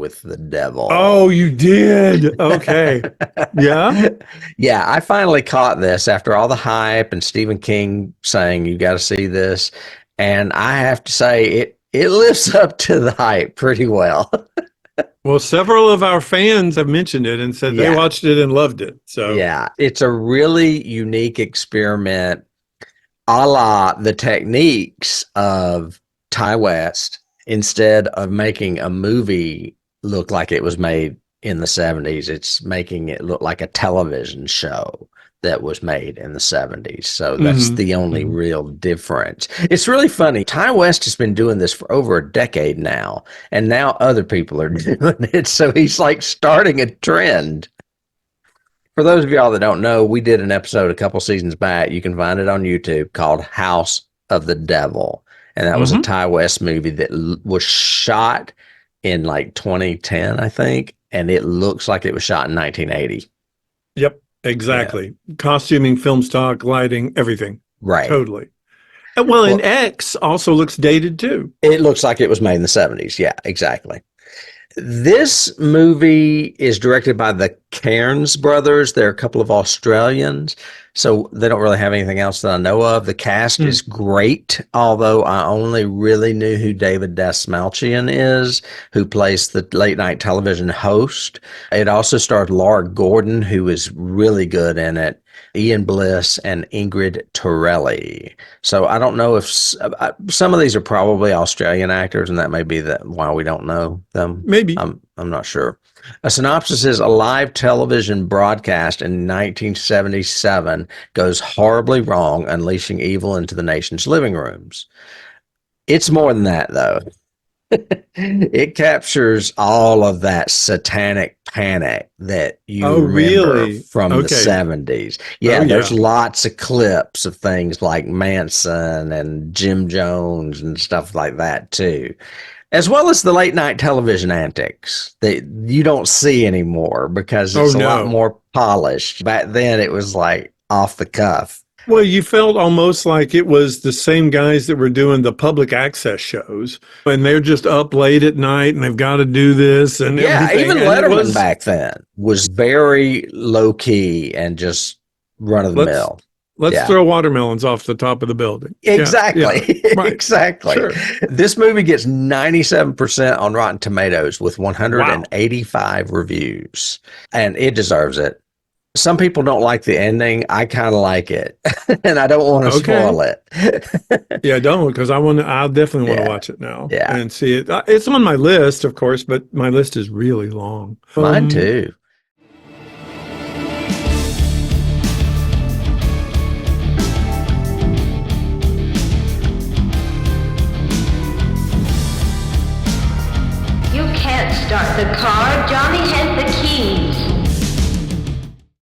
with the Devil. Oh, you did. Okay. Yeah. Yeah, I finally caught this after all the hype and Stephen King saying you got to see this, and I have to say it lives up to the hype pretty well. Well, several of our fans have mentioned it and said they Yeah. watched it and loved it. So Yeah, it's a really unique experiment, a la the techniques of Ty West. Instead of making a movie look like it was made in the 70s, it's making it look like a television show that was made in the 70s. So that's the only real difference. It's really funny. Ty West has been doing this for over a decade now, and now other people are doing it. So he's like starting a trend. For those of y'all that don't know, we did an episode a couple seasons back. You can find it on YouTube called House of the Devil. And that was a Ty West movie that was shot in like 2010, I think. And it looks like it was shot in 1980. Yep, exactly. Yeah. Costuming, film stock, lighting, everything. Right. Totally. Well, and X also looks dated too. It looks like it was made in the 70s. Yeah, exactly. This movie is directed by the Cairns brothers. They're a couple of Australians, so they don't really have anything else that I know of. The cast is great, although I only really knew who David Dastmalchian is, who plays the late night television host. It also starred Laura Gordon, who is really good in it, Ian Bliss, and Ingrid Torelli. So I don't know if some of these are probably Australian actors, and that may be why we don't know them. Maybe. I'm not sure. A Synopsis is a live television broadcast in 1977 goes horribly wrong, unleashing evil into the nation's living rooms. It's more than that, though. It captures all of that satanic panic that you remember from the 70s. Yeah, there's lots of clips of things like Manson and Jim Jones and stuff like that, too. As well as the late night television antics that you don't see anymore because it's a lot more polished. Back then, it was like off the cuff. Well, you felt almost like it was the same guys that were doing the public access shows, and they're just up late at night and they've got to do this and everything. Even Letterman back then was very low key and just run of the mill. Let's throw watermelons off the top of the building. Exactly. Right. Exactly. Sure. This movie gets 97% on Rotten Tomatoes with 185 reviews, and it deserves it. Some people don't like the ending. I kind of like it, and I don't want to spoil it. Yeah, don't, because I definitely want to watch it now and see it. It's on my list, of course, but my list is really long. Mine too. You can't start the car. Johnny has the key.